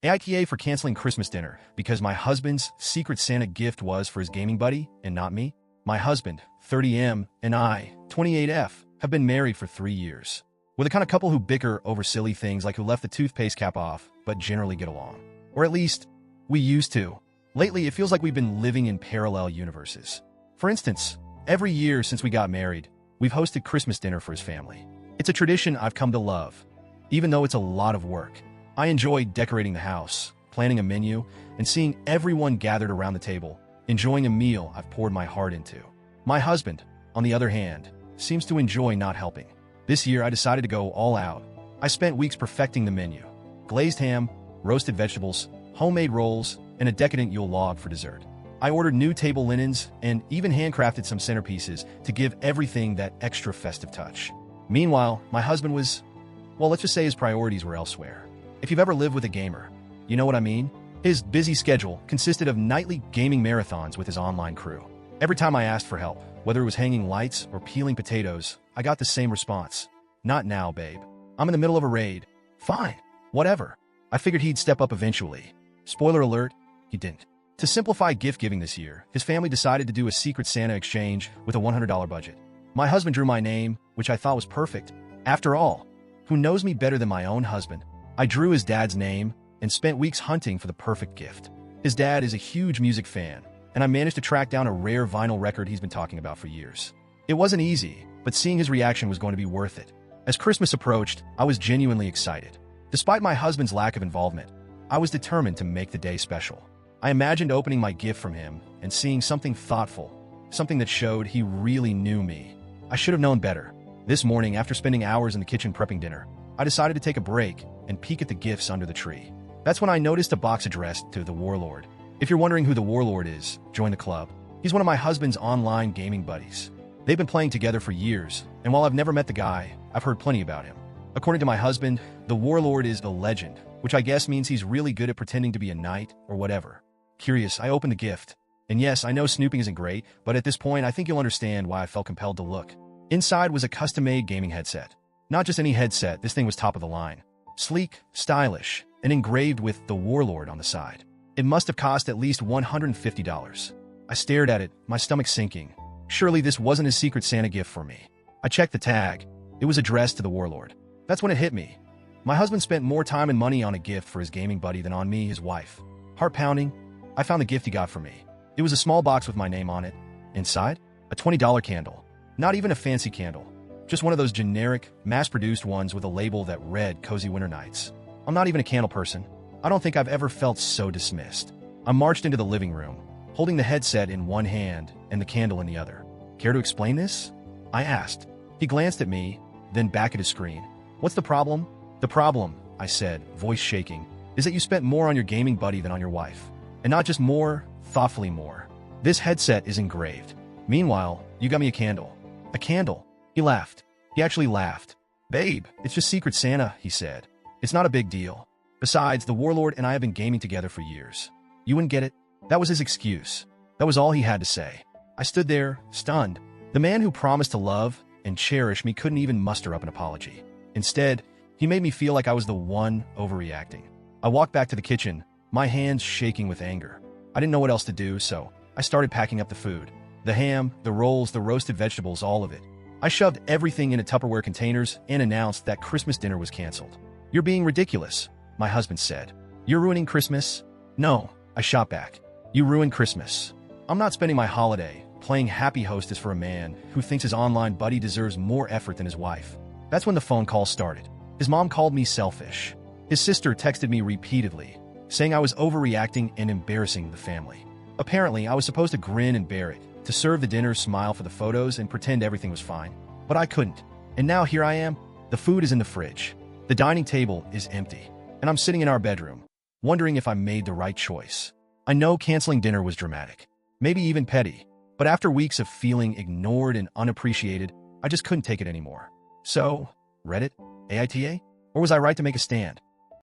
AITA for canceling Christmas dinner because my husband's Secret Santa gift was for his gaming buddy and not me. My husband, 30M, and I, 28F, have been married for 3 years. We're the kind of couple who bicker over silly things like who left the toothpaste cap off, but generally get along. Or at least, we used to. Lately, it feels like we've been living in parallel universes. For instance, every year since we got married, we've hosted Christmas dinner for his family. It's a tradition I've come to love, even though it's a lot of work. I enjoy decorating the house, planning a menu, and seeing everyone gathered around the table, enjoying a meal I've poured my heart into. My husband, on the other hand, seems to enjoy not helping. This year, I decided to go all out. I spent weeks perfecting the menu. Glazed ham, roasted vegetables, homemade rolls, and a decadent Yule log for dessert. I ordered new table linens and even handcrafted some centerpieces to give everything that extra festive touch. Meanwhile, my husband was, well, let's just say his priorities were elsewhere. If you've ever lived with a gamer, you know what I mean? His busy schedule consisted of nightly gaming marathons with his online crew. Every time I asked for help, whether it was hanging lights or peeling potatoes, I got the same response. Not now, babe. I'm in the middle of a raid. Fine. Whatever. I figured he'd step up eventually. Spoiler alert, he didn't. To simplify gift giving this year, his family decided to do a Secret Santa exchange with a $100 budget. My husband drew my name, which I thought was perfect. After all, who knows me better than my own husband? I drew his dad's name and spent weeks hunting for the perfect gift. His dad is a huge music fan, and I managed to track down a rare vinyl record he's been talking about for years. It wasn't easy, but seeing his reaction was going to be worth it. As Christmas approached, I was genuinely excited. Despite my husband's lack of involvement, I was determined to make the day special. I imagined opening my gift from him and seeing something thoughtful, something that showed he really knew me. I should have known better. This morning, after spending hours in the kitchen prepping dinner, I decided to take a break and peek at the gifts under the tree. That's when I noticed a box addressed to the Warlord. If you're wondering who the Warlord is, join the club. He's one of my husband's online gaming buddies. They've been playing together for years, and while I've never met the guy, I've heard plenty about him. According to my husband, the Warlord is a legend, which I guess means he's really good at pretending to be a knight or whatever. Curious, I opened the gift. And yes, I know snooping isn't great, but at this point, I think you'll understand why I felt compelled to look. Inside was a custom-made gaming headset. Not just any headset, this thing was top of the line. Sleek, stylish, and engraved with the Warlord on the side. It must have cost at least $150. I stared at it, my stomach sinking. Surely this wasn't his Secret Santa gift for me. I checked the tag. It was addressed to the Warlord. That's when it hit me. My husband spent more time and money on a gift for his gaming buddy than on me, his wife. Heart pounding, I found the gift he got for me. It was a small box with my name on it. Inside, a $20 candle. Not even a fancy candle. Just one of those generic, mass-produced ones with a label that read Cozy Winter Nights. I'm not even a candle person. I don't think I've ever felt so dismissed. I marched into the living room, holding the headset in one hand and the candle in the other. Care to explain this? I asked. He glanced at me, then back at his screen. What's the problem? The problem, I said, voice shaking, is that you spent more on your gaming buddy than on your wife. And not just more, thoughtfully more. This headset is engraved. Meanwhile, you got me a candle. A candle. He laughed. He actually laughed. Babe, it's just Secret Santa, he said. It's not a big deal. Besides, the Warlord and I have been gaming together for years. You wouldn't get it? That was his excuse. That was all he had to say. I stood there, stunned. The man who promised to love and cherish me couldn't even muster up an apology. Instead, he made me feel like I was the one overreacting. I walked back to the kitchen, my hands shaking with anger. I didn't know what else to do, so I started packing up the food. The ham, the rolls, the roasted vegetables, all of it. I shoved everything into Tupperware containers and announced that Christmas dinner was canceled. You're being ridiculous, my husband said. You're ruining Christmas? No, I shot back. You ruined Christmas. I'm not spending my holiday playing happy hostess for a man who thinks his online buddy deserves more effort than his wife. That's when the phone call started. His mom called me selfish. His sister texted me repeatedly, saying I was overreacting and embarrassing the family. Apparently, I was supposed to grin and bear it, to serve the dinner, smile for the photos, and pretend everything was fine. But I couldn't. And now here I am. The food is in the fridge. The dining table is empty. And I'm sitting in our bedroom, wondering if I made the right choice. I know canceling dinner was dramatic, maybe even petty. But after weeks of feeling ignored and unappreciated, I just couldn't take it anymore. So, Reddit? AITA? Or was I right to make a stand?